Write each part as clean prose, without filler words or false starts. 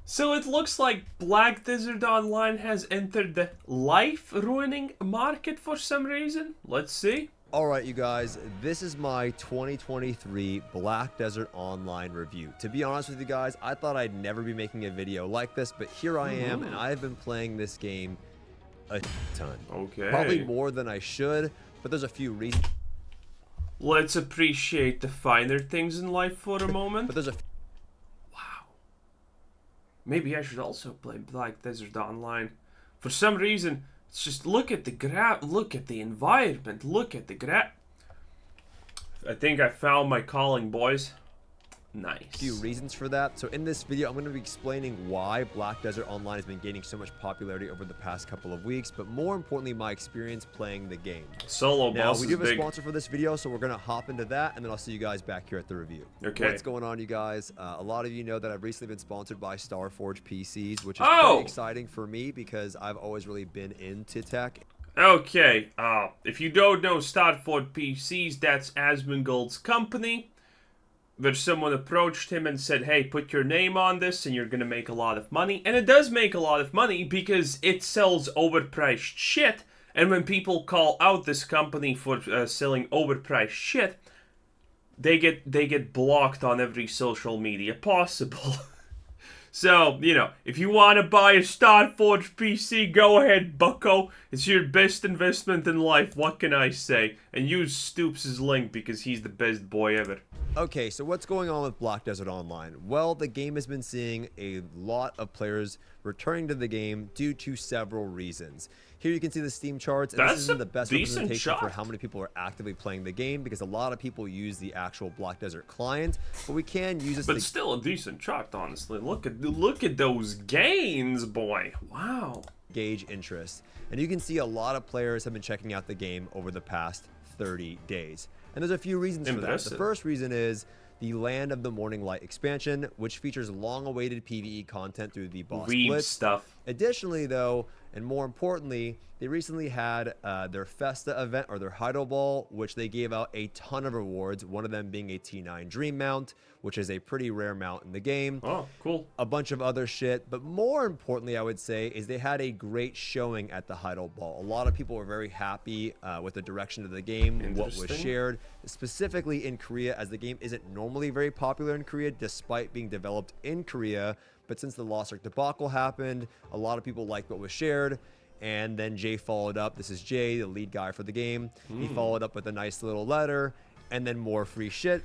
So it looks like Black Desert Online has entered the life-ruining market for some reason. Let's see. All right, you guys, this is my 2023 Black Desert Online review. To be honest with you guys, I thought I'd never be making a video like this, but here I am, and I've been playing this game a ton. Okay. Probably more than I should, but there's a few reasons. Let's appreciate the finer things in life for a moment. But there's a Wow. Maybe I should also play Black Desert Online. For some reason, it's just look at the look at the environment, look at the I think I found my calling, boys. Nice. few reasons for that. So in this video, I'm going to be explaining why Black Desert Online has been gaining so much popularity over the past couple of weeks, but more importantly, my experience playing the game. Solo Now, boss we is do have a big. sponsor for this video, so we're going to hop into that, and then I'll see you guys back here at the review. Okay. What's going on, you guys? A lot of you know that I've recently been sponsored by Starforge PCs, which is Oh! pretty exciting for me because I've always really been into tech. Okay, if you don't know Starford PCs, that's Asmongold's company. Where someone approached him and said, hey, put your name on this and you're gonna make a lot of money. And it does make a lot of money because it sells overpriced shit. And when people call out this company for selling overpriced shit, they get blocked on every social media possible. So, you know, if you want to buy a Starforge PC, go ahead, bucko. It's your best investment in life, what can I say? And use Stoops' link because he's the best boy ever. Okay, so what's going on with Black Desert Online? Well, the game has been seeing a lot of players returning to the game due to several reasons. Here you can see the Steam charts, and this isn't the best representation for how many people are actively playing the game because a lot of people use the actual Black Desert client, but we can use this. But still a decent chart, honestly. Look at those gains, boy. Wow. Gauge interest, and you can see a lot of players have been checking out the game over the past 30 days. And there's a few reasons for that. The first reason is the Land of the Morning Light expansion, which features long-awaited PvE content through the boss blitz stuff. Additionally, though, and more importantly, they recently had their Festa event, or their Heido Ball, which they gave out a ton of rewards, one of them being a T9 Dream mount, which is a pretty rare mount in the game. Oh, cool. A bunch of other shit, but more importantly, I would say, is they had a great showing at the Heido Ball. A lot of people were very happy with the direction of the game, what was shared, specifically in Korea, as the game isn't normally very popular in Korea, despite being developed in Korea. But since the Lost Ark debacle happened, a lot of people liked what was shared. And then Jay followed up. This is Jay, the lead guy for the game. He followed up with a nice little letter and then more free shit.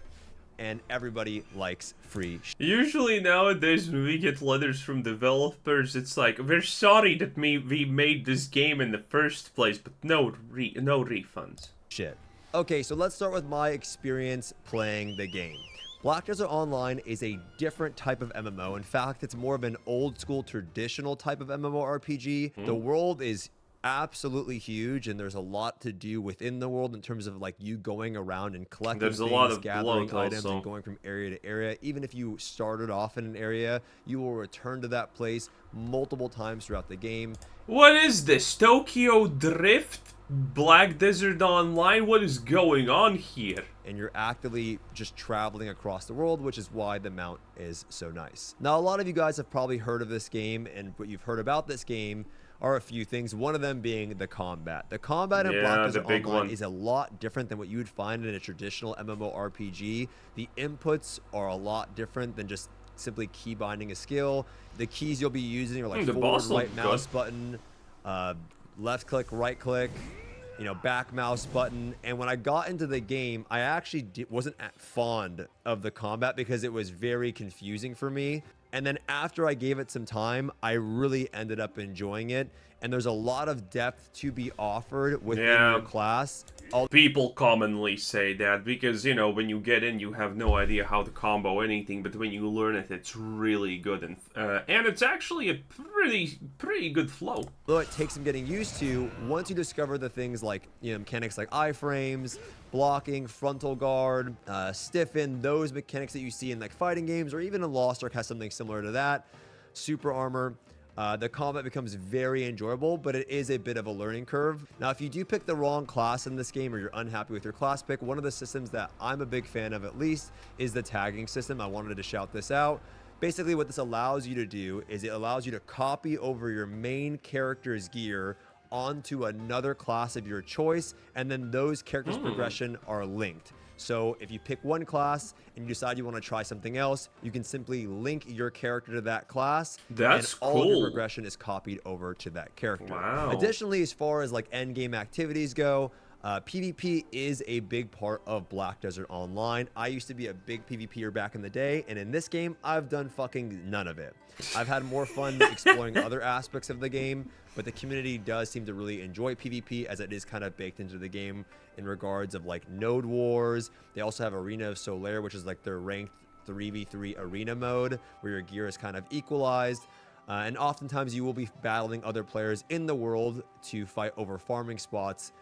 And everybody likes free shit. Usually nowadays when we get letters from developers, it's like, we're sorry that we made this game in the first place, but no refunds. Shit. Okay, so let's start with my experience playing the game. Black Desert Online is a different type of MMO. In fact, it's more of an old school traditional type of MMORPG. The world is absolutely huge, and there's a lot to do within the world in terms of like you going around and collecting things, a lot of gathering items, also. and going from area to area. Even if you started off in an area, you will return to that place multiple times throughout the game. What is this? Tokyo Drift? Black Desert Online? What is going on here? And you're actively just traveling across the world, which is why the mount is so nice. Now, a lot of you guys have probably heard of this game, and what you've heard about this game are a few things, one of them being the combat. The combat in Black Desert Online is a lot different than what you would find in a traditional MMORPG. The inputs are a lot different than just simply key binding a skill. The keys you'll be using are like forward, right mouse button, left click, right click, you know, back mouse button. And when I got into the game, I actually wasn't fond of the combat because it was very confusing for me. And then after I gave it some time, I really ended up enjoying it. And there's a lot of depth to be offered within your class. People commonly say that because, you know, when you get in, you have no idea how to combo anything, but when you learn it, it's really good, and it's actually a pretty good flow. Though it takes some getting used to, once you discover the things like, you know, mechanics like iframes, blocking, frontal guard, stiffen, those mechanics that you see in like fighting games, or even in Lost Ark has something similar to that, super armor. The combat becomes very enjoyable, but it is a bit of a learning curve. Now, if you do pick the wrong class in this game, or you're unhappy with your class pick, one of the systems that I'm a big fan of, at least, is the tagging system. I wanted to shout this out. Basically, what this allows you to do is it allows you to copy over your main character's gear onto another class of your choice, and then those characters' progression are linked. So if you pick one class and you decide you want to try something else, you can simply link your character to that class. That's and all of your cool. progression is copied over to that character. Wow. Additionally, as far as like end game activities go, PvP is a big part of Black Desert Online. I used to be a big PvPer back in the day, and in this game, I've done fucking none of it. I've had more fun exploring other aspects of the game, but the community does seem to really enjoy PvP as it is kind of baked into the game in regards of like node wars. They also have Arena of Solaire, which is like their ranked 3v3 arena mode where your gear is kind of equalized. And oftentimes you will be battling other players in the world to fight over farming spots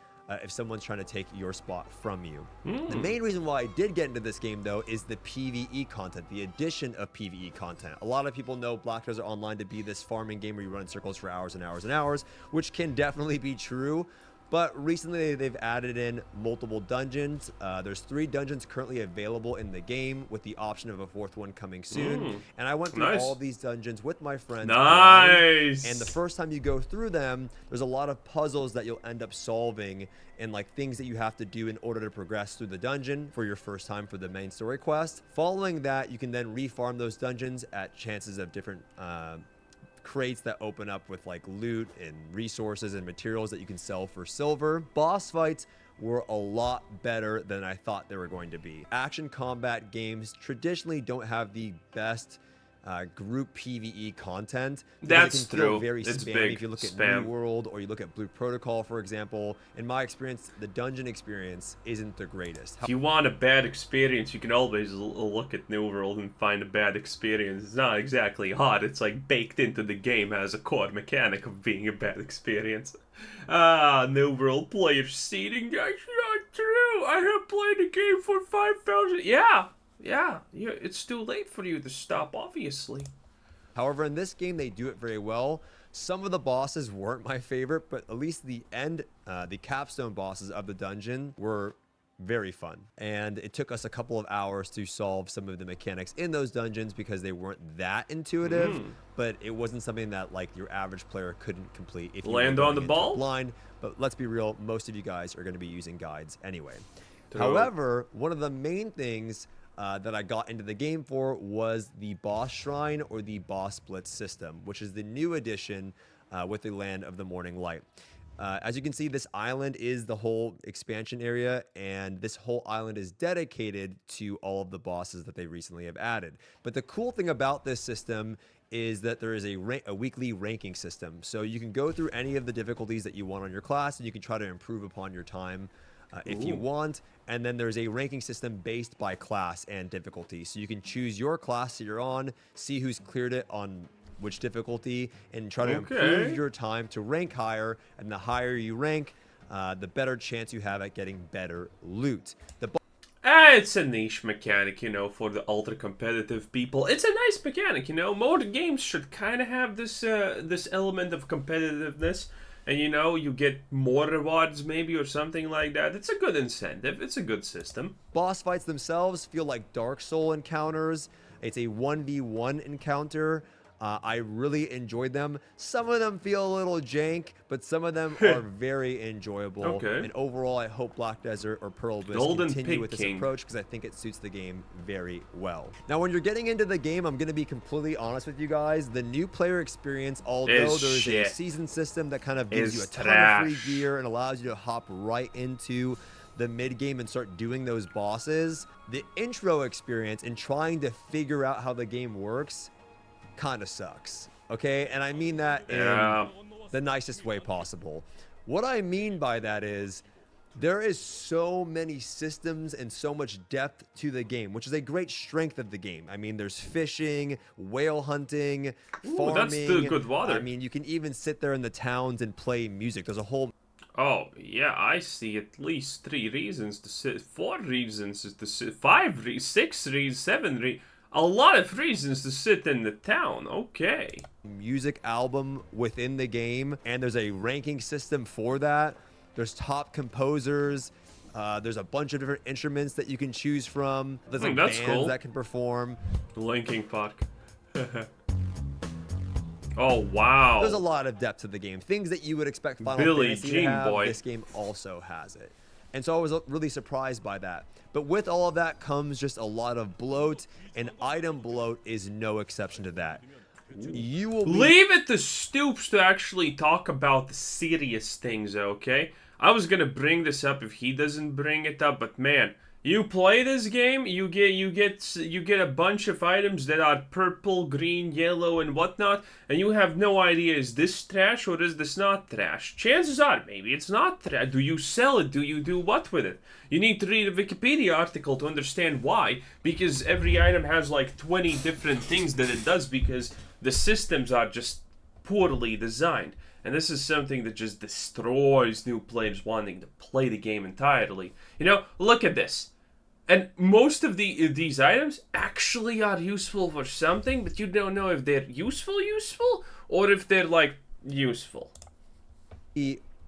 if someone's trying to take your spot from you. The main reason why I did get into this game, though, is the PvE content, the addition of PvE content. A lot of people know Black Desert Online to be this farming game where you run in circles for hours and hours and hours, which can definitely be true. But recently, they've added in multiple dungeons. There's 3 dungeons currently available in the game, with the option of a 4th one coming soon. And I went through all of these dungeons with my friends. Nice. And the first time you go through them, there's a lot of puzzles that you'll end up solving and like things that you have to do in order to progress through the dungeon for your first time for the main story quest. Following that, you can then refarm those dungeons at chances of different crates that open up with like loot and resources and materials that you can sell for silver. Boss fights were a lot better than I thought they were going to be. Action combat games traditionally don't have the best group PvE content. That's it can feel true. very It's spammy. big If you look at spam. New World or you look at Blue Protocol, for example, in my experience, the dungeon experience isn't the greatest. If you want a bad experience, you can always look at New World and find a bad experience. It's not exactly hard. It's like baked into the game as a core mechanic of being a bad experience. New World player seating. That's not true. I have played the game for 5,000. Yeah, it's too late for you to stop, obviously. However, in this game, they do it very well. Some of the bosses weren't my favorite, but at least the capstone bosses of the dungeon were very fun. And it took us a couple of hours to solve some of the mechanics in those dungeons because they weren't that intuitive, but it wasn't something that like your average player couldn't complete if you Land were on the going into it ball? blind. But let's be real, most of you guys are going to be using guides anyway. True. However, one of the main things that I got into the game for was the boss shrine or the boss blitz system, which is the new addition with the Land of the Morning Light. As you can see, this island is the whole expansion area, and this whole island is dedicated to all of the bosses that they recently have added. But the cool thing about this system is that there is a weekly ranking system. So you can go through any of the difficulties that you want on your class, and you can try to improve upon your time if you want. And then there's a ranking system based by class and difficulty. So you can choose your class that you're on, see who's cleared it on which difficulty, and try to improve your time to rank higher. And the higher you rank, the better chance you have at getting better loot. It's a niche mechanic, for the ultra competitive people. It's a nice mechanic, More games should kind of have this element of competitiveness. And you get more rewards maybe or something like that. It's a good incentive. It's a good system. Boss fights themselves feel like Dark Soul encounters. It's a 1v1 encounter. I really enjoyed them. Some of them feel a little jank, but some of them are very enjoyable. Okay. And overall, I hope Black Desert or Pearl Abyss Golden continue Pig with this King. approach because I think it suits the game very well. Now, when you're getting into the game, I'm going to be completely honest with you guys. The new player experience, although there's a season system that kind of gives you a ton of free gear and allows you to hop right into the mid game and start doing those bosses, the intro experience and trying to figure out how the game works kind of sucks. Okay, and I mean that in the nicest way possible. What I mean by that is there is so many systems and so much depth to the game, which is a great strength of the game. I mean, there's fishing, whale hunting, farming. That's the good water. I mean, you can even sit there in the towns and play music. There's a whole... Oh, yeah, I see at least 3 reasons to sit, 4 reasons to sit, 5, 6 reasons, 7 a lot of reasons to sit in the town. Okay. Music album within the game, and there's a ranking system for that. There's top composers. There's a bunch of different instruments that you can choose from. There's like bands that can perform. Linkin Park. Oh, wow. There's a lot of depth to the game. Things that you would expect Final Billie Fantasy to Jean, have, boy. this game also has it. And so I was really surprised by that. But with all of that comes just a lot of bloat, and item bloat is no exception to that. You will be... Leave it to Stoops to actually talk about the serious things, okay? I was gonna bring this up if he doesn't bring it up, but man, you play this game, you get a bunch of items that are purple, green, yellow, and whatnot, and you have no idea, is this trash or is this not trash? Chances are, maybe it's not trash. Do you sell it? Do you do what with it? You need to read a Wikipedia article to understand why, because every item has like 20 different things that it does, because the systems are just poorly designed. And this is something that just destroys new players wanting to play the game entirely. You know, look at this. And most of these items actually are useful for something, but you don't know if they're useful, or if they're, like, useful.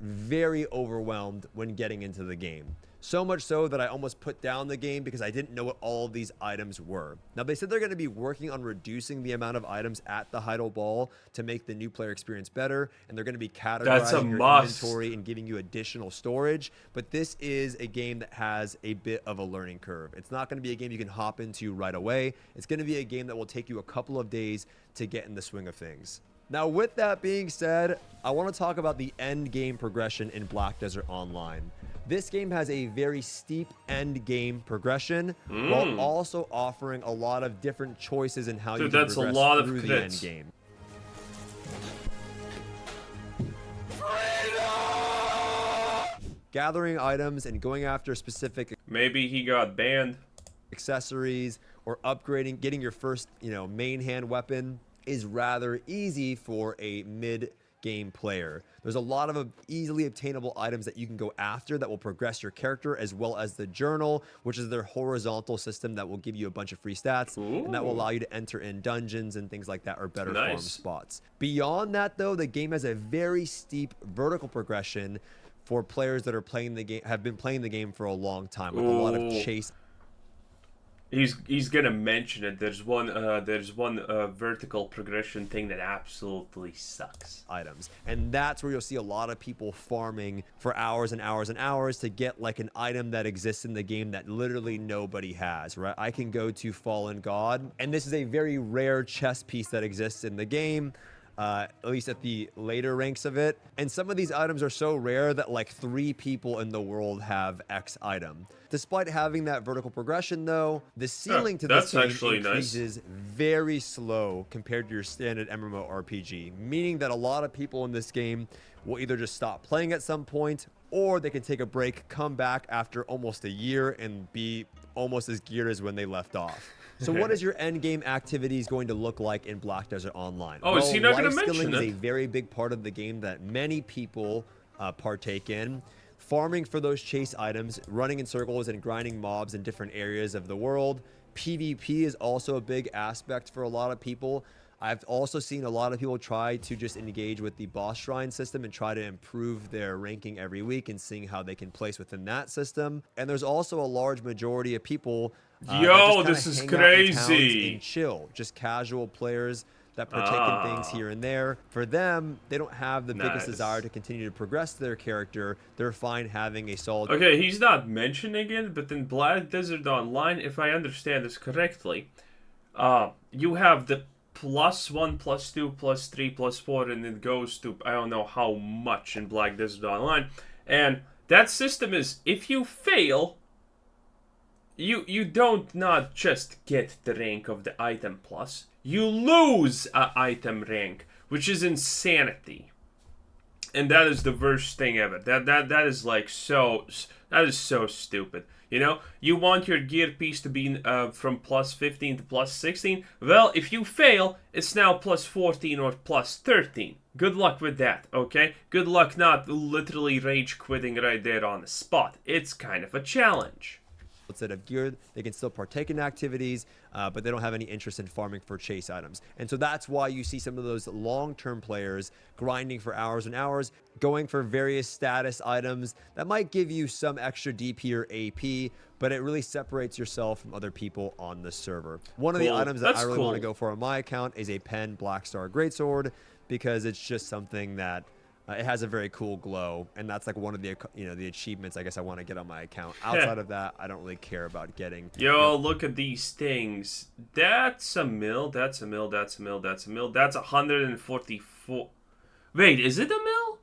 Very overwhelmed when getting into the game. So much so that I almost put down the game because I didn't know what all of these items were. Now, they said they're going to be working on reducing the amount of items at the Heidel Ball to make the new player experience better, and they're going to be categorizing your inventory and giving you additional storage. But this is a game that has a bit of a learning curve. It's not going to be a game you can hop into right away. It's going to be a game that will take you a couple of days to get in the swing of things. Now, with that being said, I want to talk about the end game progression in Black Desert Online. This game has a very steep end game progression while also offering a lot of different choices in how you can progress through the end game. Gathering items and going after specific... Maybe he got banned. ...accessories or upgrading, getting your first, main hand weapon is rather easy for a mid-game player. There's a lot of easily obtainable items that you can go after that will progress your character, as well as the journal, which is their horizontal system that will give you a bunch of free stats, and that will allow you to enter in dungeons and things like that, or better farm spots. Beyond that, though, the game has a very steep vertical progression for players that are playing the game, have been playing the game for a long time, with a lot of chase. He's gonna mention it. There's one vertical progression thing that absolutely sucks. Items, and that's where you'll see a lot of people farming for hours and hours and hours to get like an item that exists in the game that literally nobody has. Right? I can go to Fallen God, and this is a very rare chess piece that exists in the game. At least at the later ranks of it. And some of these items are so rare that like 3 people in the world have X item. Despite having that vertical progression, though, the ceiling to this game increases very slow compared to your standard mmorpg, meaning that a lot of people in this game will either just stop playing at some point, or they can take a break, come back after almost a year, and be almost as geared as when they left off. So what is your end game activities going to look like in Black Desert Online? Oh, is he not going to mention it? Life skilling is a very big part of the game that many people partake in. Farming for those chase items, running in circles and grinding mobs in different areas of the world. PvP is also a big aspect for a lot of people. I've also seen a lot of people try to just engage with the boss shrine system and try to improve their ranking every week and seeing how they can place within that system. And there's also a large majority of people Yo, this is crazy. And chill, just casual players that partake in things here and there. For them, they don't have the biggest desire to continue to progress their character. They're fine having a solid... Okay, he's not mentioning it, but in Black Desert Online, if I understand this correctly, you have the +1, +2, +3, +4, and it goes to I don't know how much in Black Desert Online. And that system is, if you fail... You don't not just get the rank of the item plus, you lose an item rank, which is insanity. And that is the worst thing ever. That is like so stupid. You know, you want your gear piece to be from +15 to +16. Well, if you fail, it's now +14 or +13. Good luck with that, okay? Good luck not literally rage quitting right there on the spot. It's kind of a challenge. set of gear. They can still partake in activities, but they don't have any interest in farming for chase items. And so that's why you see some of those long-term players grinding for hours and hours, going for various status items that might give you some extra DP or AP, but it really separates yourself from other people on the server. One of the items that I really want to go for on my account is a Pen Blackstar Greatsword, because it's just something that it has a very cool glow, and that's like one of the the achievements I guess I want to get on my account. Outside of that, I don't really care about getting. Yo, look at these things. That's a mil. That's a mil. That's a mil. That's a mil. That's 144. Wait, is it a mil?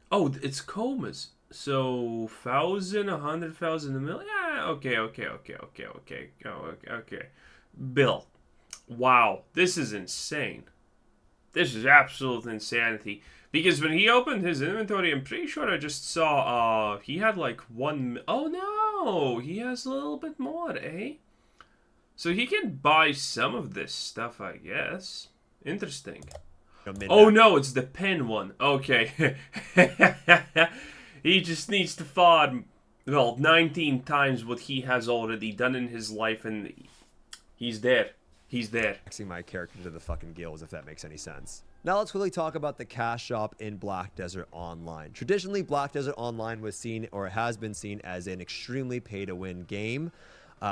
Oh, it's comas. So 1,000, 100,000 a mil. Yeah. Okay. Bill. Wow, this is insane. This is absolute insanity. Because when he opened his inventory, I'm pretty sure I just saw he had like 1. Oh no, he has a little bit more, eh? So he can buy some of this stuff, I guess. Interesting. Oh no, it's the pen one. Okay. He just needs to farm, well, 19 times what he has already done in his life, and he's there. He's there. Maxing my character to the fucking gills, if that makes any sense. Now let's quickly talk about the cash shop in Black Desert Online. Traditionally, Black Desert Online was seen, or has been seen, as an extremely pay-to-win game.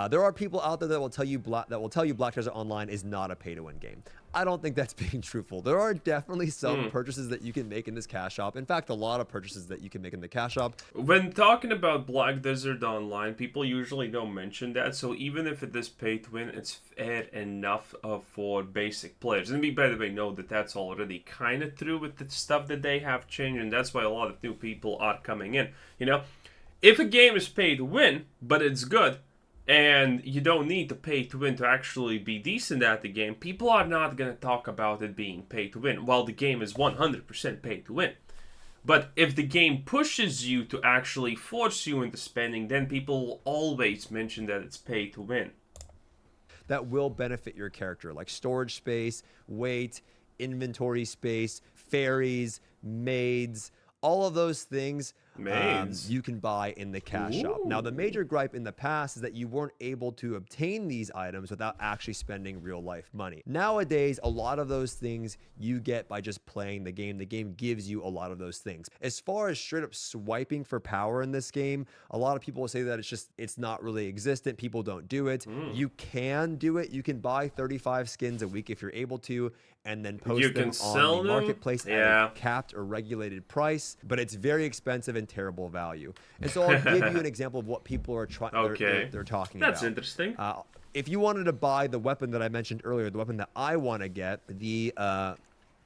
There are people out there that will tell you Black Desert Online is not a pay-to-win game. I don't think that's being truthful. There are definitely some purchases that you can make in this cash shop. In fact, a lot of purchases that you can make in the cash shop. When talking about Black Desert Online, people usually don't mention that. So even if it is pay-to-win, it's fair enough for basic players. And we, by the way, know that that's already kind of true with the stuff that they have changed, and that's why a lot of new people are coming in. You know, if a game is pay-to-win, but it's good, and you don't need to pay to win to actually be decent at the game, people are not going to talk about it being pay to win, while the game is 100% pay to win. But if the game pushes you to actually force you into spending, then people will always mention that it's pay to win. That will benefit your character, like storage space, weight, inventory space, fairies, maids, all of those things you can buy in the cash shop. Now, the major gripe in the past is that you weren't able to obtain these items without actually spending real life money. Nowadays, a lot of those things you get by just playing the game. The game gives you a lot of those things. As far as straight up swiping for power in this game, a lot of people will say that it's not really existent. People don't do it. You can do it. You can buy 35 skins a week if you're able to, and then post them on the marketplace at a capped or regulated price, but it's very expensive and terrible value. And so I'll give you an example of what people are trying they're talking about. That's interesting. If you wanted to buy the weapon that I mentioned earlier, the weapon that I want to get, the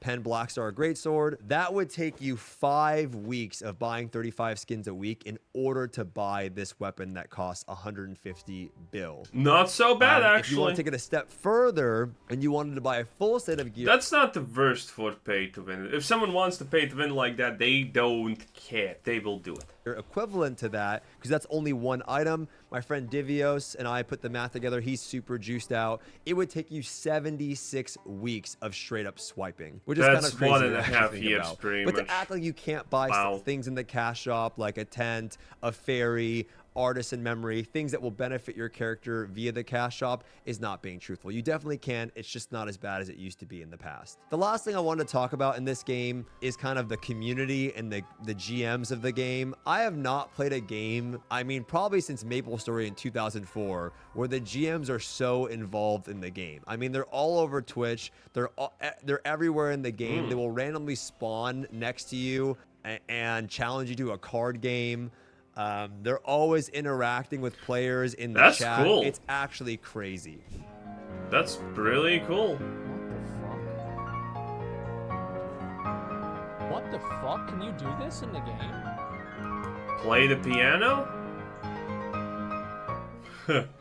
Pen Blackstar Greatsword, that would take you 5 weeks of buying 35 skins a week in order to buy this weapon that costs 150 bill. Not so bad, actually. If you want to take it a step further and you wanted to buy a full set of gear... That's not the worst for pay to win. If someone wants to pay to win like that, they don't care. They will do it. Equivalent to that, because that's only one item. My friend Divios and I put the math together. He's super juiced out. It would take you 76 weeks of straight up swiping, which is kind of crazy. That's 1.5 years, pretty much. But to act like you can't buy things in the cash shop, like a tent, a fairy, artisan memory, things that will benefit your character via the cash shop, is not being truthful. You definitely can. It's just not as bad as it used to be in the past. The last thing I wanted to talk about in this game is kind of the community and the GMs of the game. I have not played a game, I mean, probably since MapleStory in 2004, where the GMs are so involved in the game. I mean, they're all over Twitch. They're everywhere in the game. They will randomly spawn next to you and challenge you to a card game. They're always interacting with players in the chat. That's cool. It's actually crazy. That's really cool. What the fuck? Can you do this in the game? Play the piano?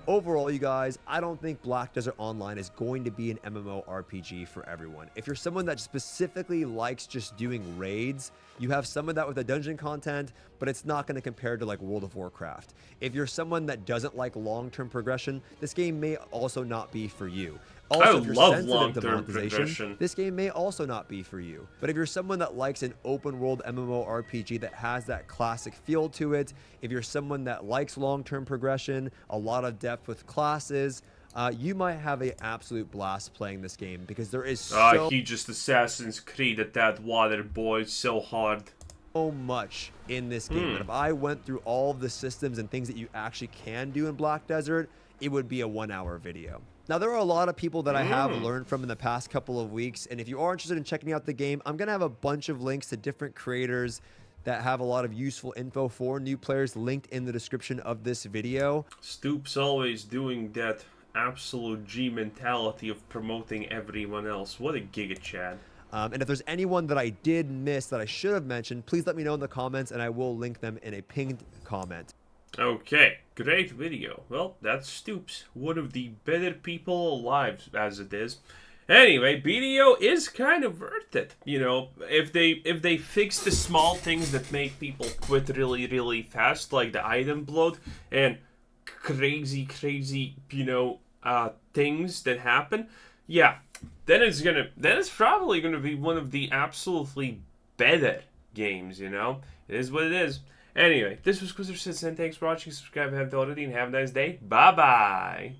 Overall, you guys, I don't think Black Desert Online is going to be an MMORPG for everyone. If you're someone that specifically likes just doing raids, you have some of that with the dungeon content, but it's not going to compare to like World of Warcraft. If you're someone that doesn't like long-term progression, this game may also not be for you. Also, if you're love sensitive to long-term monetization, progression. this game may also not be for you. But if you're someone that likes an open world MMORPG that has that classic feel to it, if you're someone that likes long-term progression, a lot of depth with classes, you might have an absolute blast playing this game because there is so He just Assassin's Creed at that water boy so hard. much in this game. And if I went through all of the systems and things that you actually can do in Black Desert, it would be a 1-hour video. Now, there are a lot of people that I have learned from in the past couple of weeks, and if you are interested in checking out the game, I'm going to have a bunch of links to different creators that have a lot of useful info for new players linked in the description of this video. Stoop's always doing that absolute G mentality of promoting everyone else. What a giga Chad. And if there's anyone that I did miss that I should have mentioned, please let me know in the comments, and I will link them in a pinned comment. Okay, great video. Well, that's Stoops, one of the better people alive as it is. Anyway, BDO is kind of worth it, you know, if they fix the small things that make people quit really fast, like the item bloat and crazy, you know, things that happen. Yeah, then it's probably gonna be one of the absolutely better games, you know? It is what it is. Anyway, this was Quizzer Citizen. Thanks for watching. Subscribe if you haven't already, and have a nice day. Bye-bye.